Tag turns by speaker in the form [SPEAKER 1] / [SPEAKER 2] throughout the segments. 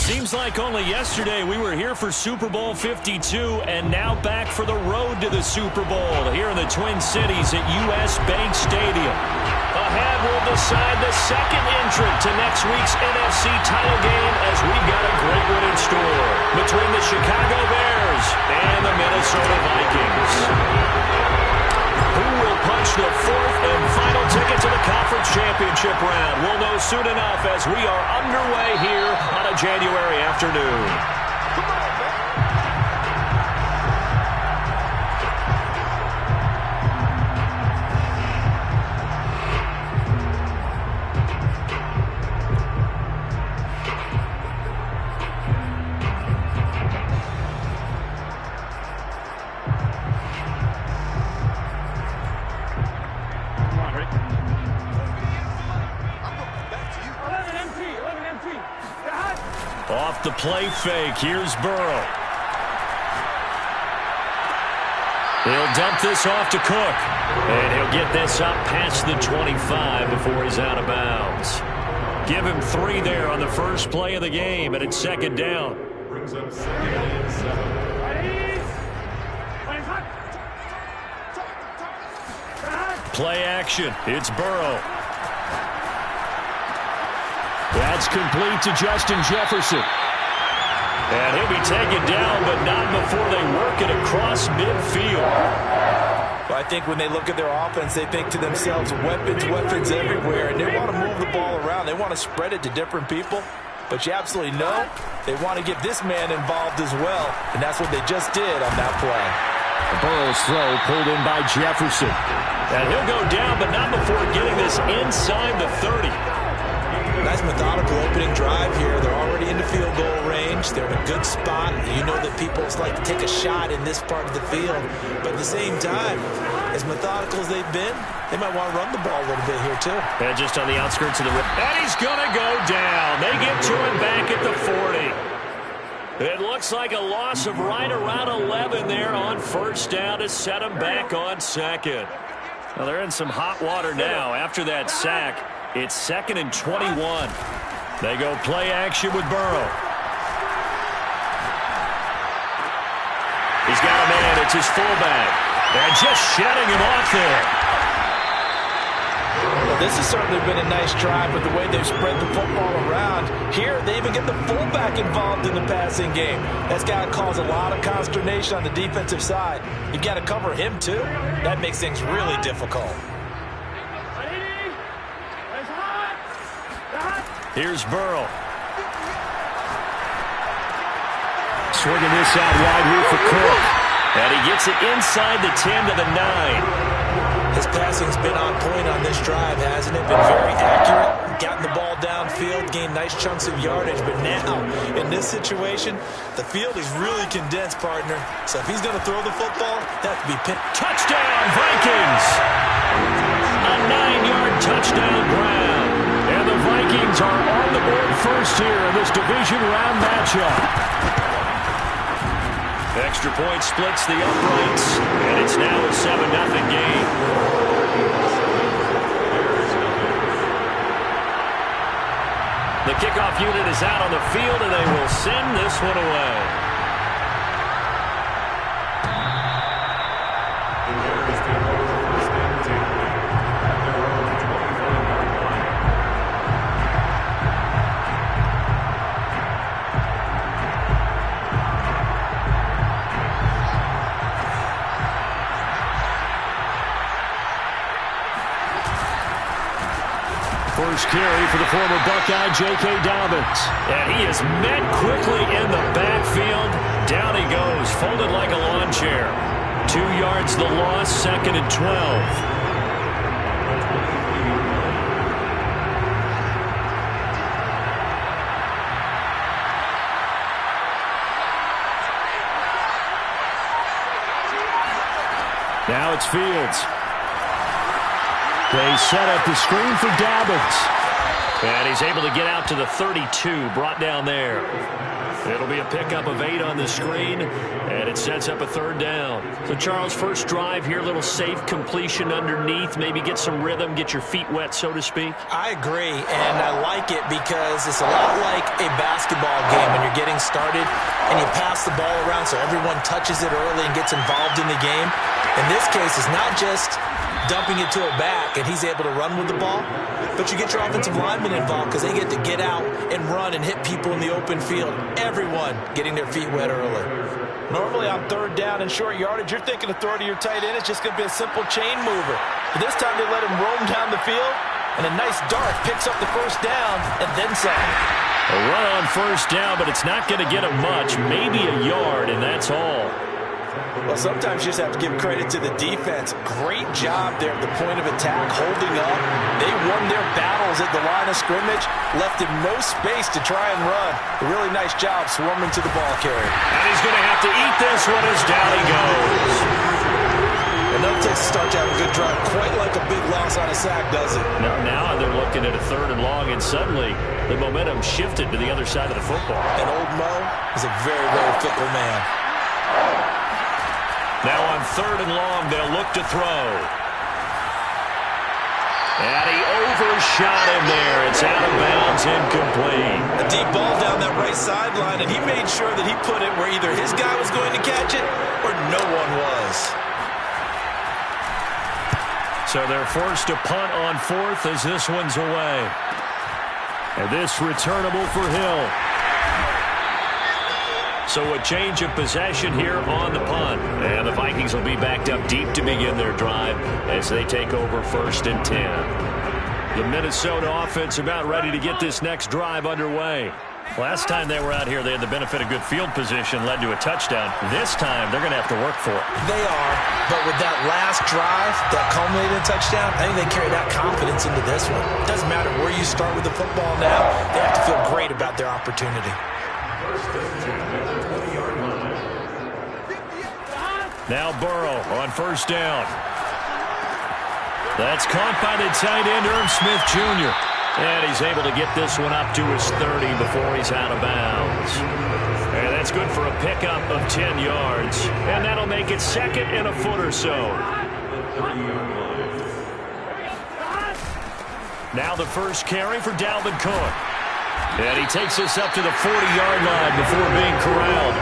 [SPEAKER 1] Seems like only yesterday we were here for Super Bowl 52 and now back for the road to the Super Bowl here in the Twin Cities at US Bank Stadium. Ahead will decide the second entrant to next week's NFC title game as we've got a great one in store between the Chicago Bears and the Minnesota Vikings. Who will punch the fourth and final ticket to the conference championship round? We'll know soon enough as we are underway here on a January afternoon. Off the play fake, here's Burrow. He'll dump this off to Cook. And he'll get this up past the 25 before he's out of bounds. Give him 3 there on the first play of the game, and it's second down.
[SPEAKER 2] Brings up 2nd and 7.
[SPEAKER 1] Play action, it's Burrow. That's complete to Justin Jefferson. And he'll be taken down, but not before they work it across midfield.
[SPEAKER 3] Well, I think when they look at their offense, they think to themselves, weapons everywhere, and they want to move the ball around. They want to spread it to different people. But you absolutely know they want to get this man involved as well, and that's what they just did on that play.
[SPEAKER 1] Burrow's throw pulled in by Jefferson. And he'll go down, but not before getting this inside the 30.
[SPEAKER 3] Nice methodical opening drive here. They're already in the field goal range. They're in a good spot. You know that people like to take a shot in this part of the field. But at the same time, as methodical as they've been, they might want to run the ball a little bit here too.
[SPEAKER 1] And just on the outskirts of the rim. And he's going to go down. They get to him back at the 40. It looks like a loss of right around 11 there on first down to set him back on second. Well, they're in some hot water now after that sack. It's 2nd and 21. They go play action with Burrow. He's got a man. It's his fullback. And just shutting him off there.
[SPEAKER 3] Well, this has certainly been a nice drive with the way they've spread the football around. Here, they even get the fullback involved in the passing game. That's got to cause a lot of consternation on the defensive side. You've got to cover him, too. That makes things really difficult.
[SPEAKER 1] Here's Burrow. Swinging this out wide here for Cook. And he gets it inside the 10 to the 9.
[SPEAKER 3] His passing's been on point on this drive, hasn't it? Been very accurate. Gotten the ball downfield, gained nice chunks of yardage. But now, in this situation, the field is really condensed, partner. So if he's going to throw the football, that could be picked.
[SPEAKER 1] Touchdown, Vikings! A 9-yard touchdown ground. And the Vikings are on the board first here in this division round matchup. Extra point splits the uprights, and it's now a 7-0 game. The kickoff unit is out on the field, and they will send this one away. First carry for the former Buckeye, J.K. Dobbins. And he is met quickly in the backfield. Down he goes, folded like a lawn chair. 2 yards the loss, 2nd and 12. Now it's Fields. They set up the screen for Dobbins. And he's able to get out to the 32, brought down there. It'll be a pickup of 8 on the screen, and it sets up a 3rd down. So, Charles, first drive here, little safe completion underneath, maybe get some rhythm, get your feet wet, so to speak.
[SPEAKER 3] I agree, and I like it because it's a lot like a basketball game when you're getting started and you pass the ball around so everyone touches it early and gets involved in the game. In this case, it's not just dumping it to a back and he's able to run with the ball, but you get your offensive linemen involved because they get to get out and run and hit people in the open field. Everyone getting their feet wet early. Normally on 3rd down and short yardage, you're thinking of throwing to your tight end. It's just going to be a simple chain mover. But this time they let him roam down the field, and a nice dart picks up the 1st down and then some.
[SPEAKER 1] A run on 1st down, but it's not going to get him much, maybe a yard, and that's all.
[SPEAKER 3] Well, sometimes you just have to give credit to the defense. Great job there at the point of attack, holding up. They won their battles at the line of scrimmage, left him no space to try and run. A really nice job swarming to the ball carrier.
[SPEAKER 1] And he's going to have to eat this one as down he goes.
[SPEAKER 3] And that takes a start to have a good drive, quite like a big loss on a sack, does it?
[SPEAKER 1] Now they're looking at a 3rd and long, and suddenly the momentum shifted to the other side of the football.
[SPEAKER 3] And old Mo is a very, very fickle man.
[SPEAKER 1] Now on 3rd and long, they'll look to throw. And he overshot him there. It's out of bounds, incomplete.
[SPEAKER 3] A deep ball down that right sideline, and he made sure that he put it where either his guy was going to catch it or no one was.
[SPEAKER 1] So they're forced to punt on 4th as this one's away. And this returnable for Hill. So a change of possession here on the punt. And the Vikings will be backed up deep to begin their drive as they take over 1st and 10. The Minnesota offense about ready to get this next drive underway. Last time they were out here, they had the benefit of good field position, led to a touchdown. This time, they're going to have to work for it.
[SPEAKER 3] They are, but with that last drive, that culminated in touchdown, I think they carry that confidence into this one. It doesn't matter where you start with the football now. They have to feel great about their opportunity.
[SPEAKER 1] Now Burrow on 1st down. That's caught by the tight end, Irv Smith Jr. And he's able to get this one up to his 30 before he's out of bounds. And that's good for a pickup of 10 yards. And that'll make it 2nd and a foot or so. Now the first carry for Dalvin Cook. And he takes us up to the 40-yard line before being corralled.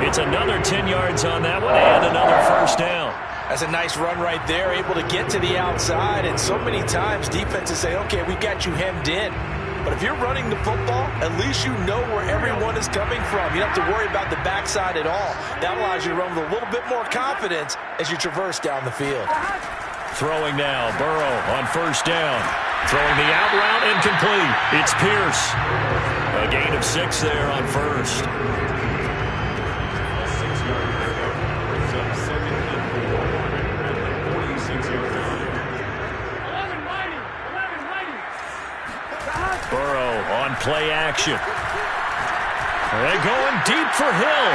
[SPEAKER 1] It's another 10 yards on that one and another 1st down.
[SPEAKER 3] That's a nice run right there, able to get to the outside. And so many times defenses say, okay, we've got you hemmed in. But if you're running the football, at least you know where everyone is coming from. You don't have to worry about the backside at all. That allows you to run with a little bit more confidence as you traverse down the field.
[SPEAKER 1] Throwing now, Burrow on 1st down. Throwing the out route incomplete. It's Pierce. A gain of 6 there on 1st. Burrow on play action. They're going deep for Hill.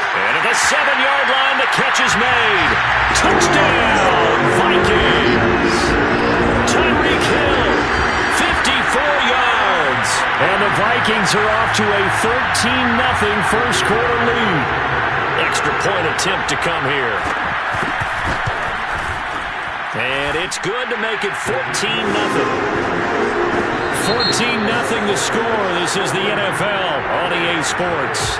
[SPEAKER 1] And at the 7-yard line, the catch is made. Touchdown, Vikings. Tyreek Hill, 54 yards. And the Vikings are off to a 13-0 first quarter lead. Extra point attempt to come here. And it's good to make it 14-0. 14-0 the score. This is the NFL on EA Sports.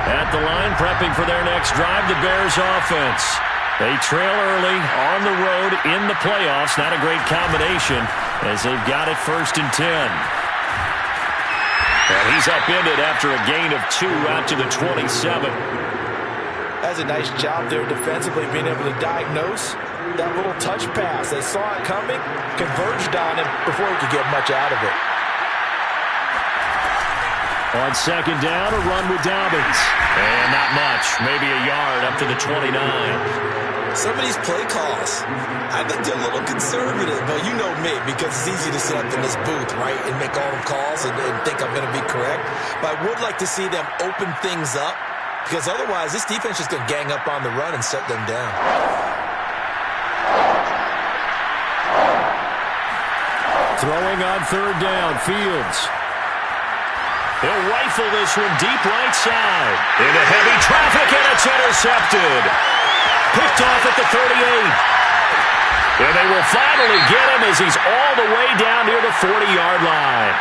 [SPEAKER 1] At the line, prepping for their next drive, the Bears offense. They trail early on the road in the playoffs. Not a great combination as they've got it 1st and 10. And he's upended after a gain of 2 out to the 27.
[SPEAKER 3] That's a nice job there defensively, being able to diagnose that little touch pass. They saw it coming, converged on him before he could get much out of it.
[SPEAKER 1] On 2nd down, a run with Dobbins. And not much, maybe a yard up to the 29.
[SPEAKER 3] Some of these play calls, I think they're a little conservative, but you know me, because it's easy to sit up in this booth, right, and make all the calls and think I'm going to be correct. But I would like to see them open things up, because otherwise this defense is going to gang up on the run and shut them down.
[SPEAKER 1] Throwing on third down, Fields. He'll rifle this one deep right side. Into heavy traffic, and it's intercepted. Picked off at the 38. And they will finally get him as he's all the way down near the 40-yard line.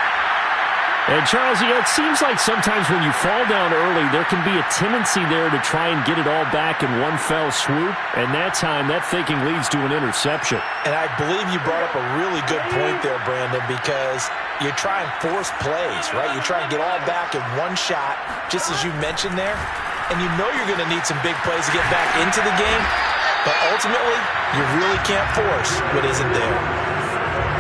[SPEAKER 1] And, Charles, yeah, it seems like sometimes when you fall down early, there can be a tendency there to try and get it all back in one fell swoop. And that time, that thinking leads to an interception.
[SPEAKER 3] And I believe you brought up a really good point there, Brandon, because you try and force plays, right? You try and get all back in one shot, just as you mentioned there. And you know you're going to need some big plays to get back into the game. But ultimately, you really can't force what isn't there.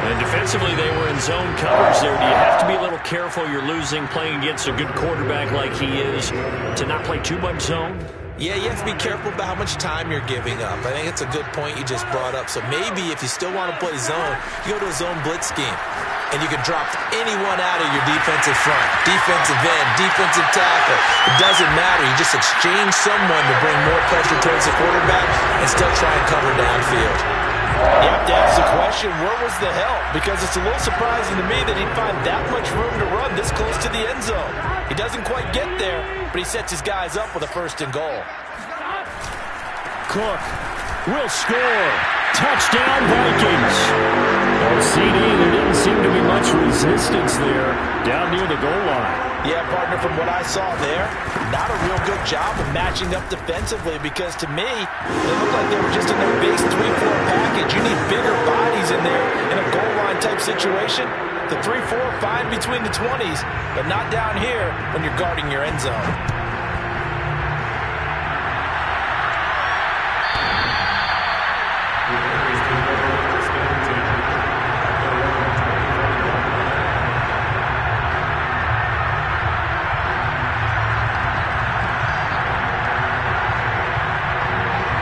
[SPEAKER 1] And defensively, they were in zone coverage there. Do you have to be a little careful? You're losing playing against a good quarterback like he is to not play too much zone?
[SPEAKER 3] Yeah, you have to be careful about how much time you're giving up. I think it's a good point you just brought up. So maybe if you still want to play zone, you go to a zone blitz scheme. And you can drop anyone out of your defensive front, defensive end, defensive tackle. It doesn't matter. You just exchange someone to bring more pressure towards the quarterback and still try and cover downfield.
[SPEAKER 4] You have to ask the question, where was the help? Because it's a little surprising to me that he'd find that much room to run this close to the end zone. He doesn't quite get there, but he sets his guys up with a 1st and goal.
[SPEAKER 1] Cook will score. Touchdown, Vikings. On CD, there didn't seem to be much resistance there down near the goal line.
[SPEAKER 4] Yeah, partner, from what I saw there, not a real good job of matching up defensively, because to me, they looked like they were just in their base 3-4 package. You need bigger bodies in there in a goal line type situation. The 3-4 fine between the 20s, but not down here when you're guarding your end zone.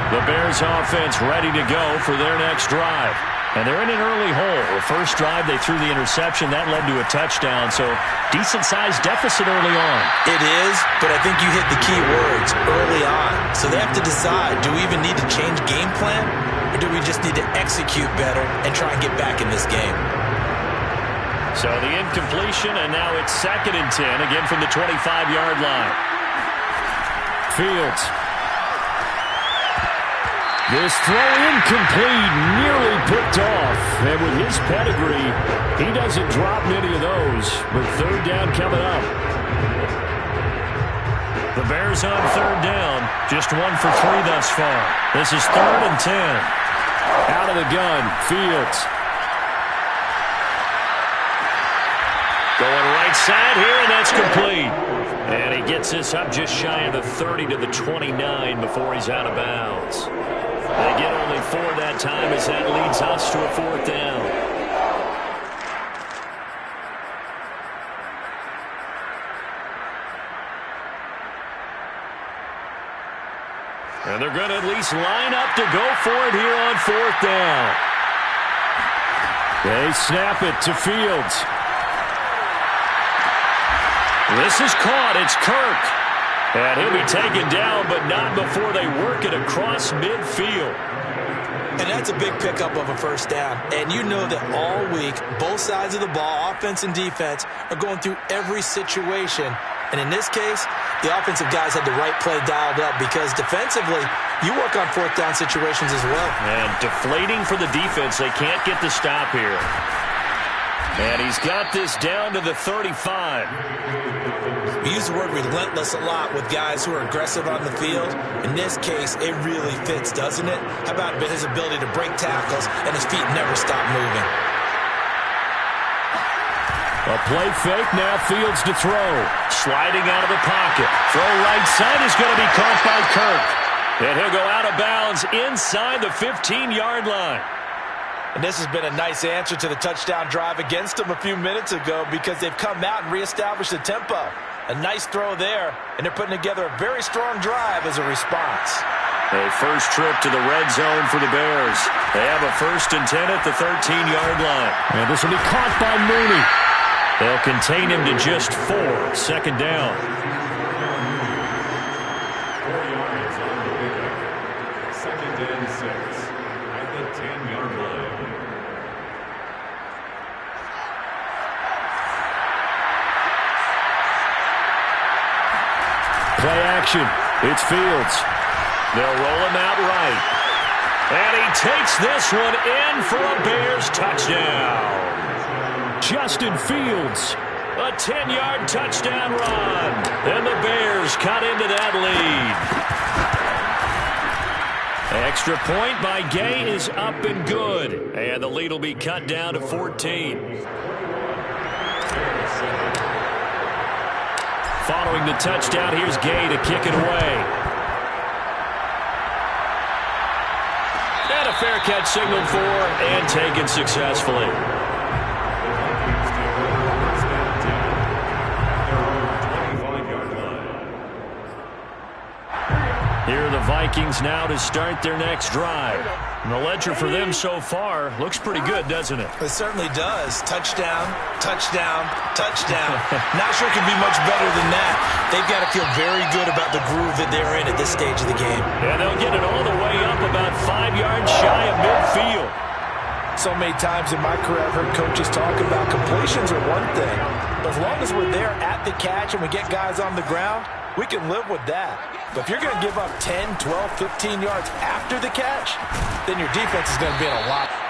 [SPEAKER 1] The Bears offense ready to go for their next drive. And they're in an early hole. The first drive, they threw the interception. That led to a touchdown, so decent-sized deficit early on.
[SPEAKER 3] It is, but I think you hit the key words, early on. So they have to decide, do we even need to change game plan, or do we just need to execute better and try and get back in this game?
[SPEAKER 1] So the incompletion, and now it's 2nd and 10, again from the 25-yard line. Fields. This throw incomplete, nearly picked off. And with his pedigree, he doesn't drop many of those. But 3rd down coming up. The Bears on 3rd down. Just 1 for 3 thus far. This is 3rd and 10. Out of the gun, Fields. Going right side here, and that's complete. And he gets this up just shy of the 30 to the 29 before he's out of bounds. They get only 4 that time as that leads us to a 4th down. And they're going to at least line up to go for it here on 4th down. They snap it to Fields. This is caught. It's Kirk. And he'll be taken down, but not before they work it across midfield.
[SPEAKER 3] And that's a big pickup of a 1st down. And you know that all week, both sides of the ball, offense and defense, are going through every situation. And in this case, the offensive guys had the right play dialed up, because defensively, you work on 4th down situations as well.
[SPEAKER 1] And deflating for the defense. They can't get the stop here. And he's got this down to the 35.
[SPEAKER 3] We use the word relentless a lot with guys who are aggressive on the field. In this case, it really fits, doesn't it? How about his ability to break tackles and his feet never stop moving?
[SPEAKER 1] A play fake, now Fields to throw. Sliding out of the pocket. Throw right side is going to be caught by Kirk. And he'll go out of bounds inside the 15-yard line.
[SPEAKER 4] And this has been a nice answer to the touchdown drive against them a few minutes ago, because they've come out and reestablished the tempo. A nice throw there, and they're putting together a very strong drive as a response.
[SPEAKER 1] A first trip to the red zone for the Bears. They have a 1st and 10 at the 13-yard line.
[SPEAKER 5] And this will be caught by Mooney.
[SPEAKER 1] They'll contain him to just 4. 2nd down.
[SPEAKER 2] 4 yards on the pickup. 2nd and 6 at the 10-yard line.
[SPEAKER 1] Play action. It's Fields. They'll roll him out right. And he takes this one in for a Bears touchdown. Justin Fields. A 10-yard touchdown run. And the Bears cut into that lead. Extra point by Gay is up and good. And the lead will be cut down to 14. Following the touchdown, here's Gay to kick it away. And a fair catch signaled for and taken successfully. Here are the Vikings now to start their next drive. And the ledger for them so far looks pretty good, doesn't it?
[SPEAKER 3] It certainly does. Touchdown, touchdown, touchdown. Not sure it can be much better than that. They've got to feel very good about the groove that they're in at this stage of the game.
[SPEAKER 1] And they'll get it all the way up about 5 yards shy of midfield.
[SPEAKER 4] So many times in my career I've heard coaches talk about completions are one thing. But as long as we're there at the catch and we get guys on the ground, we can live with that. But if you're going to give up 10, 12, 15 yards after the catch, then your defense is going to be in a lot.